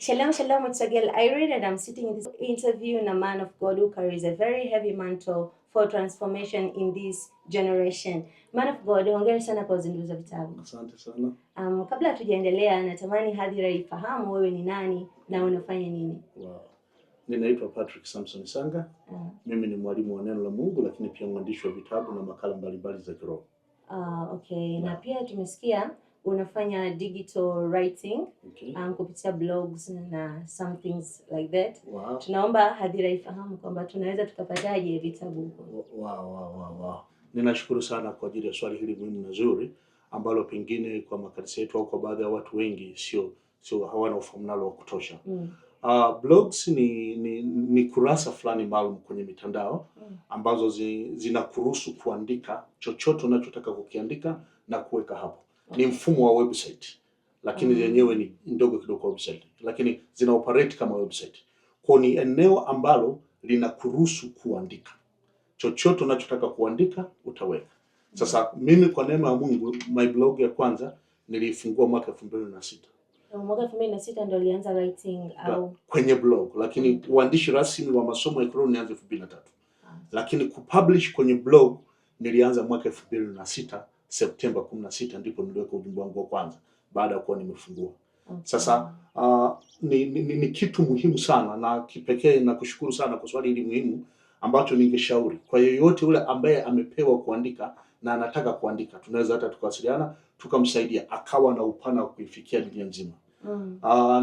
Shalom, shalom, it's Agel Irene, and I'm sitting in this interview in a man of God who carries a very heavy mantle for transformation in this generation. Man of God, hongera sana kwa uzinduzi wa vitabu. Asante sana. Kabla tujaendelea, natamani hadhira ifahamu wewe ni nani na unafanya nini? Wow. Ninaitwa Patrick Samson Sanga. Mimi ni mwalimu wa neno la Mungu, lakini pia mwandishi wa vitabu na makala mbalimbali za kiroho. Okay. Na pia tumesikia unafanya digital writing, kupitia blogs na some things like that. Wow. Tunaomba hadhira ifahamu kwamba tunaweza tukapataje vitabu huko. Wow. Ninashukuru sana kwa ajili ya swali hili muhimu na zuri ambalo pengine kwa makanisa yetu au kwa baadhi ya watu wengi sio hawana ufahamu nalo wa kutosha. Blogs ni kurasa fulani maalum kwenye mitandao ambazo zinakuruhusu kuandika chochote unachotaka kukiandika na kuweka hapo. Ni mfumo wa website, lakini yenyewe ni ndogo kidogo kwa website, lakini zina operate kama website. Kwa ni eneo ambalo linakuruhusu kuandika chochote unachotaka kuandika utaweka. Sasa mimi kwa neema ya Mungu my blog ya kwanza nilifungua mwaka 2006. Mwaka 2006 ndio ulianza writing au kwenye blog, lakini uandishi rasmi wa masomo ya kiroho nianze 2003. Lakini kupublish kwenye blog nilianza mwaka 2006 Septemba 16, ndipo niliweka ujumbe wangu wa kwanza baada ya kuwa nimefungua. Sasa ni kitu muhimu sana na kipekee, na kushukuru sana kwa swali hili muhimu ambacho ningeshauri kwa yeyote yule ambaye amepewa kuandika na anataka kuandika, tunaweza hata tukawasiliana tukamsaidia akawa na upana wa kuifikia dunia nzima.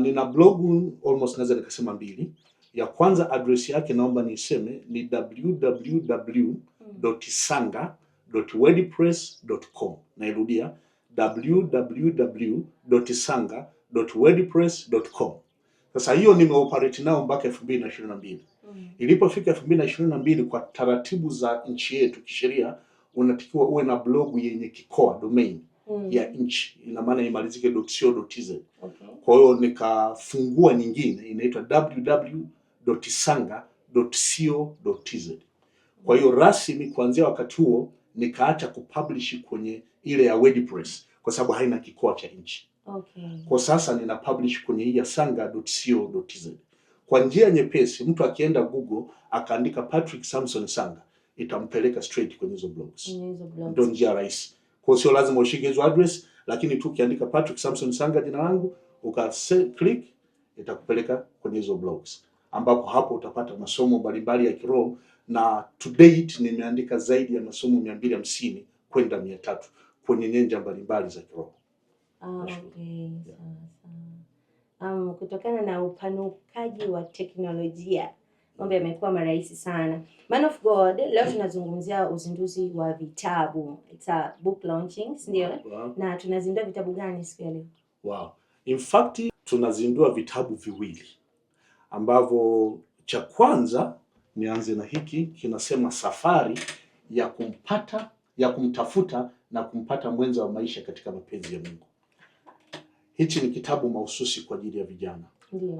Nina blog almost naweza nikasema 2. Ya kwanza address yake naomba niseme ni www.sanga.wordpress.com. Nairudia www.sanga.wordpress.com. Sasa hiyo nimeoperate nao mpaka 2022. Ilipofika 2022, kwa taratibu za nchi yetu kisheria unatakiwa uwe na blog yenye kikoa domain ya nchi, ina maana imalizike .co.tz. Kwa hiyo nikafungua nyingine inaitwa www.sanga.co.tz. Kwa hiyo rasmi kuanzia wakati huo nikaacha kupublish kwenye ile ya WordPress kwa sababu haina kikoa cha nchi. Kwa sasa nina publish kwenye hii ya sanga.co.tz. Kwa njia nyepesi, mtu akienda Google akaandika Patrick Samson Sanga itampeleka straight kwenye hizo blogs. Ndio njia rahisi. Kwa sio lazima ushike hizo address, lakini tu ukiandika Patrick Samson Sanga jina langu click itakupeleka kwenye hizo blogs, ambapo hapo utapata masomo mbalimbali ya kiroho, na to date nimeandika zaidi ya masomo 250 kwenda 300 kwenye nyanja mbalimbali za kiroho. Okay. Kutokana na upanukaji wa teknolojia mambo yamekuwa marahisi sana. Man of God, leo tunazungumzia uzinduzi wa vitabu. It's a book launching, ndio? Na tunazindua vitabu gani siku ya leo? In fact, tunazindua vitabu viwili ambavyo cha kwanza nianze na hiki kinasema safari ya kumtafuta na kumpata mwenza wa maisha katika mapenzi ya Mungu. Hichi ni kitabu mahususi kwa ajili ya vijana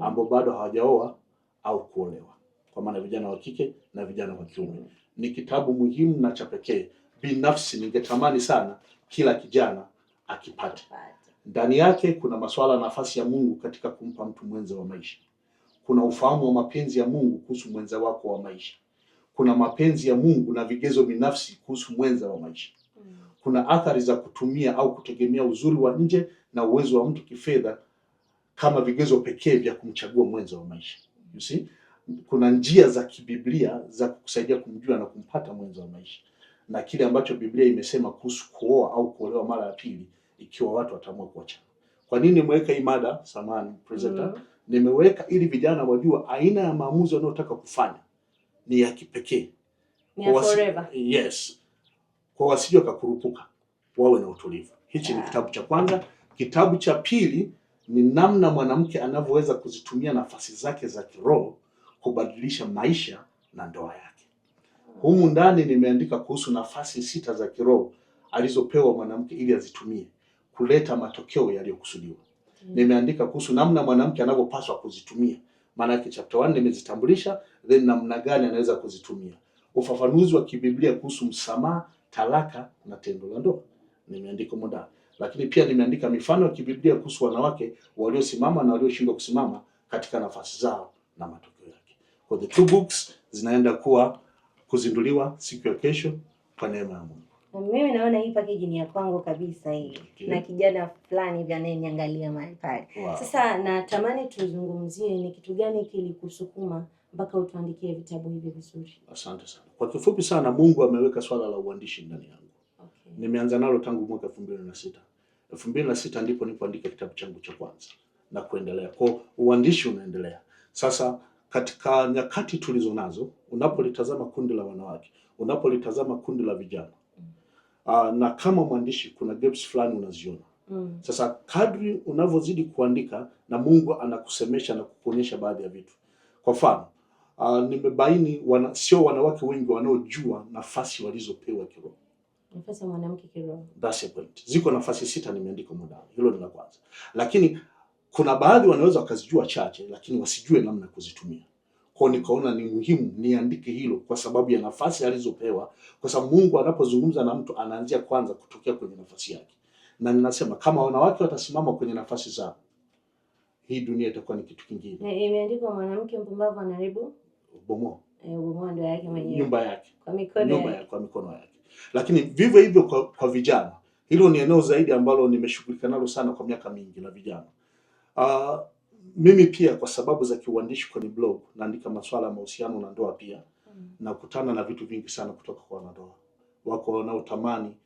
ambao bado hawajaoa au kuolewa, kwa maana vijana wa kike na vijana wa kiume. Ni kitabu muhimu na cha pekee. Binafsi ningetamani sana kila kijana akipate. Ndani yake kuna masuala nafasi ya Mungu katika kumpa mtu mwenza wa maisha. Kuna ufahamu wa mapenzi ya Mungu kuhusu mwenza wako wa maisha. Kuna mapenzi ya Mungu na vigezo binafsi kuhusu mwenza wa maisha. Kuna athari za kutumia au kutegemea uzuri wa nje na uwezo wa mtu kifedha kama vigezo pekee vya kumchagua mwenza wa maisha. You see? Kuna njia za kibiblia za kukusaidia kumjua na kumpata mwenza wa maisha, na kile ambacho Biblia imesema kuhusu kuoa au kuolewa mara ya pili ikiwa watu wataamua kuachana. Kwa nini nimeweka hii mada presenter? Nimeweka ili vijana wajua aina ya maamuzi wanayotaka kufanya ni ya kipekee. Ni forever. Yes. Kwa wasije wakakurupuka, wawe na utulivu. Hichi ni kitabu cha kwanza. Kitabu cha pili ni namna mwanamke anavyoweza kuzitumia nafasi zake za kiroho kubadilisha maisha na ndoa yake. Humu ndani nimeandika kuhusu nafasi 6 za kiroho alizopewa mwanamke ili azitumie kuleta matokeo yaliyokusudiwa. Nimeandika kuhusu namna mwanamke anavyopaswa kuzitumia. Maana yake chapter 1 nimezitambulisha, then namna gani anaweza kuzitumia. Ufafanuzi wa kibiblia kuhusu msamaha, talaka na tendo la ndoa nimeandika muda. Lakini pia nimeandika mifano ya kibiblia kuhusu wanawake waliosimama na walioshindwa kusimama katika nafasi zao na matokeo yake. Kwa the two books zinaenda kuzinduliwa siku ya kesho kwa neema ya Mungu. Mimi naona hii package ni ya kwangu kabisa hii. Okay. Na kijana fulani hivi anayeniangalia mahali pale. Wow. Sasa natamani tuzungumzie ni kitu gani kilikusukuma mpaka utuandikie vitabu hivi vizuri. Asante sana. Kwa kifupi sana, Mungu ameweka swala la uandishi ndani yangu. Okay. Nimeanza nalo tangu mwaka 2006. 2006 ndipo nilipoandika kitabu changu cha kwanza na kuendelea. Kwa uandishi unaendelea. Sasa katika nyakati tulizo nazo, unapolitazama kundi la wanawake, unapolitazama kundi la vijana, na kama mwandishi kuna gaps fulani unaziona. Sasa kadri unavyozidi kuandika na Mungu anakusemesha na kukuonyesha baadhi ya vitu. Kwa mfano, nimebaini sio wanawake wengi wanaojua nafasi walizopewa kiroho. Nafasi ya mwanamke kiroho. That's the point. Ziko nafasi 6 nimeandika muda. Hilo ni la kwanza. Lakini kuna baadhi wanaweza wakazijua chache lakini wasijue namna kuzitumia. Kwa nikaona ni muhimu niandike hilo kwa sababu ya nafasi alizopewa, kwa sababu Mungu anapozungumza na mtu anaanzia kwanza kutokea kwenye nafasi yake. Na ninasema kama wanawake watasimama kwenye nafasi zao, hii dunia itakuwa ni kitu kingine. Imeandikwa mwanamke mpumbavu anaharibu bomoa. Bomoa ndio yake mwenyewe. Nyumba yake. Kwa mikono yake. Kwa mikono yake. Lakini vivyo hivyo kwa vijana. Hilo ni eneo zaidi ambalo nimeshughulika nalo sana kwa miaka mingi na vijana. Mimi pia kwa sababu za kiuandishi kwenye blog naandika masuala ya mahusiano na ndoa pia. Nakutana na vitu vingi sana kutoka kwa wanandoa. Wako wanaotamani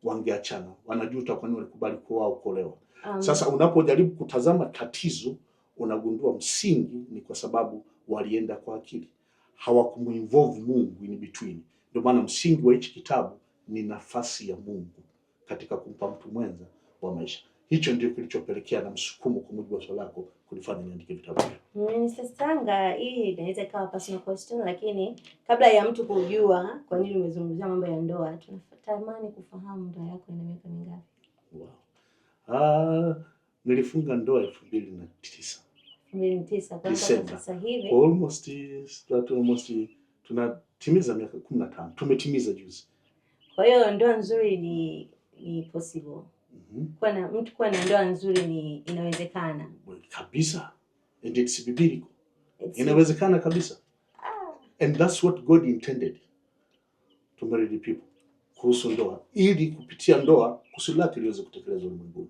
wangeachana, wanajuta kwa nini walikubali kuoa au kuolewa. Sasa unapojaribu kutazama tatizo, unagundua msingi ni kwa sababu walienda kwa akili, hawakumuinvolve Mungu in between. Ndio maana msingi wa hichi kitabu ni nafasi ya Mungu katika kumpa mtu mwenza wa maisha. Hicho ndio kilichopelekea na msukumo kwa mujibu wa swali lako kunifanya niandike vitabu. Mr. Sanga, hii inaweza ikawa personal question, lakini kabla ya mtu kujua kwa nini umezungumzia mambo ya ndoa, tunatamani kufahamu ndoa yako ina miaka mingapi? Wow. Nilifunga ndoa 2009. 2009 kwa sasa hivi. Almost tunatimiza miaka 15. Tumetimiza juzi. Kwa hiyo ndoa nzuri ni possible. Kuwa na ndoa nzuri ni inawezekana. Kabisa. And it's biblical. Inawezekana kabisa. And that's what God intended to marry the people. Kuhusu ndoa, ili kupitia ndoa kusudi lake liweze kutekelezwa ulimwenguni.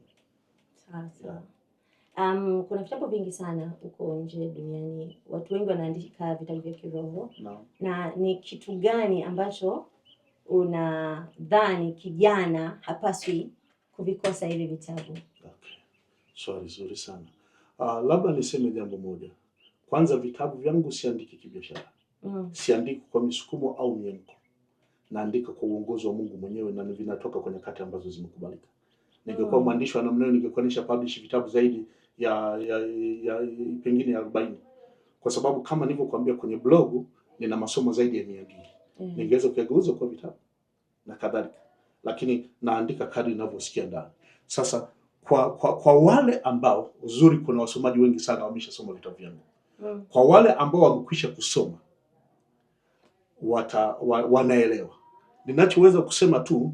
Sawa. Kuna vitabu vingi sana huko nje duniani. Watu wengi wanaandika vitabu vya kiroho. Na ni kitu gani ambacho unadhani kijana hapaswi kuvikosa hivi vitabu? Okay. Swali zuri sana. Labda niseme jambo moja. Kwanza, vitabu vyangu siandiki kibiashara. Siandiki kwa misukumo au miemko. Naandika kwa uongozi wa Mungu mwenyewe na vinatoka kwenye kati ambazo zimekubalika. Ningekuwa mwandishi wa namna hiyo ningekuanisha publish vitabu zaidi ya pengine ya 40. Kwa sababu kama nilivyokuambia kwenye blog nina masomo zaidi ya 200. Ningeweza kuyageuza kwa vitabu na kadhalika. Lakini naandika kadri ninavyosikia ndani. Sasa kwa wale ambao uzuri, kuna wasomaji wengi sana wameshasoma vitabu vyangu. Kwa wale ambao wamekwisha kusoma wanaelewa. Ninachoweza kusema tu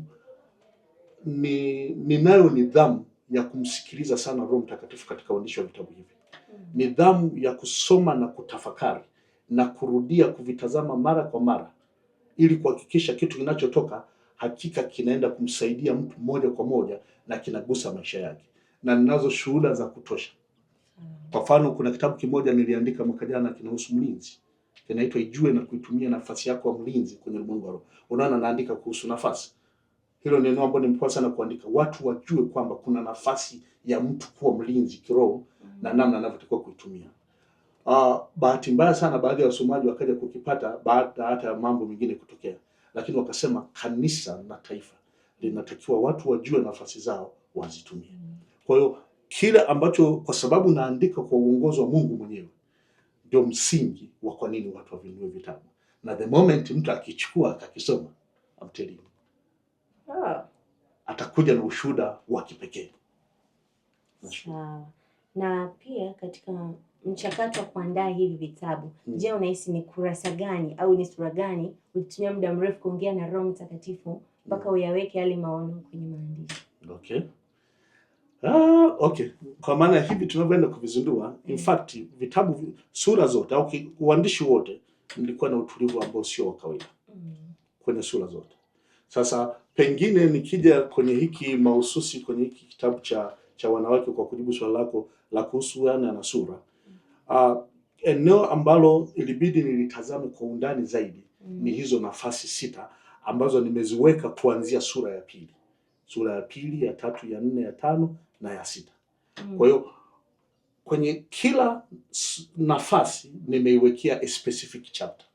ninayo nidhamu ya kumsikiliza sana Roho Mtakatifu katika uandishi wa vitabu hivi. Nidhamu ya kusoma na kutafakari na kurudia kuvitazama mara kwa mara ili kuhakikisha kitu kinachotoka hakika kinaenda kumsaidia mtu moja kwa moja na kinagusa maisha yake. Na ninazo shuhuda za kutosha. Kwa mfano, kuna kitabu kimoja niliandika mwaka jana kinahusu mlinzi. Kinaitwa Ijue na Kuitumia Nafasi Yako ya Mlinzi kwenye Ulimwengu wa Roho. Unaona, naandika kuhusu nafasi. Hilo ni neno ambalo nimekuwa sana kuandika. Watu wajue kwamba kuna nafasi ya mtu kuwa mlinzi kiroho na namna anavyotakiwa kuitumia. Bahati mbaya sana baadhi ya wasomaji wakaja kukipata baada hata ya mambo mengine kutokea. Lakini wakasema kanisa na taifa linatakiwa watu wajue nafasi zao wazitumie. Kwa hiyo kile ambacho, kwa sababu naandika kwa uongozi wa Mungu mwenyewe, ndio msingi wa kwa nini watu wavinunue vitabu. Na the moment mtu akichukua akakisoma, I'm telling you, atakuja na ushuhuda wa kipekee. Sawa. Na pia katika mchakato wa kuandaa hivi vitabu, je, unahisi ni kurasa gani au ni sura gani ulitumia muda mrefu kuongea na Roho Mtakatifu mpaka uyaweke yale maono kwenye maandishi? Okay. Okay. Kwa maana hivi tunavyoenda kuvizindua, in fact vitabu sura zote au uandishi wote nilikuwa na utulivu ambao sio wa kawaida kwenye sura zote. Sasa pengine nikija kwenye hiki mahususi kwenye hiki kitabu cha wanawake, kwa kujibu swali lako la kuhusiana na sura, eneo ambalo ilibidi nilitazame kwa undani zaidi ni hizo nafasi 6 ambazo nimeziweka kuanzia sura ya pili, ya 3, ya 4, ya 5 na ya 6. Kwa hiyo kwenye kila nafasi nimeiwekea a specific chapter.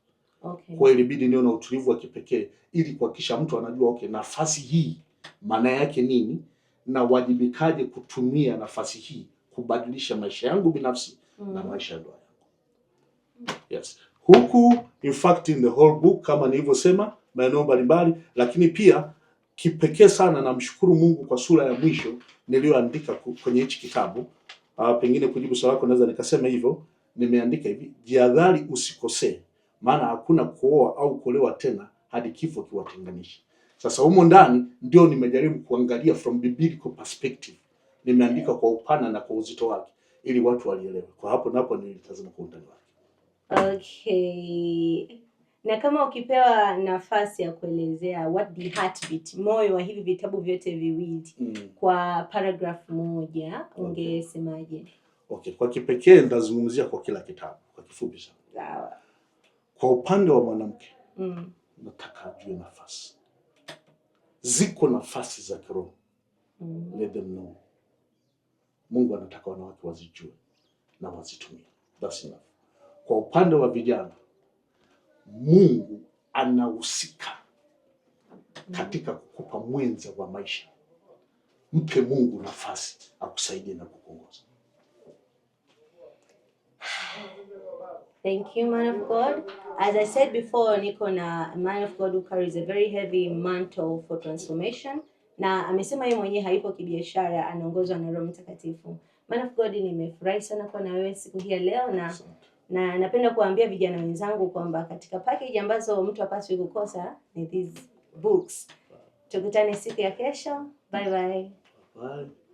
Okay. Kwa hiyo ilibidi niwe na utulivu wa kipekee ili kuhakikisha mtu anajua okay, nafasi hii maana yake nini na wajibikaje kutumia nafasi hii kubadilisha maisha yangu binafsi na maisha ya ndoa yangu. Yes. Huku in fact in the whole book kama nilivyosema maeneo mbalimbali, lakini pia kipekee sana namshukuru Mungu kwa sura ya mwisho niliyoandika kwenye hichi kitabu. Pengine kujibu swali lako naweza nikasema hivyo, nimeandika hivi: jihadhari usikosee, maana hakuna kuoa au kuolewa tena hadi kifo kiwatenganishe. Sasa humo ndani ndio nimejaribu kuangalia from biblical perspective. Nimeandika kwa upana na kwa uzito wake ili watu walielewe. Kwa hapo napo nilitazama kwa undani wake. Okay. Na kama ukipewa nafasi ya kuelezea what the heartbeat, moyo wa hivi vitabu vyote viwili kwa paragraph moja, ungesemaje? Okay, kwa kipekee nitazungumzia kwa kila kitabu kwa kifupi sana. Sawa. Kwa upande wa mwanamke, nataka ajue nafasi. Ziko nafasi za kiroho. Let them know. Mungu anataka wanawake wazijue na wazitumie. That's enough. Kwa upande wa vijana, Mungu anahusika katika kukupa mwenza wa maisha. Mpe Mungu nafasi akusaidie na kukuongoza. Thank you, man of God. As I said before, niko na man of God who carries a very heavy mantle for transformation. Na amesema yeye mwenyewe haipo kibiashara, anaongozwa na Roho Mtakatifu. Man of God, nimefurahi sana kwa na wewe siku hii leo, na napenda kuambia vijana wenzangu kwamba katika package ambazo mtu hapaswi kukosa ni these books. Tukutane siku ya kesho. Bye bye. Bye.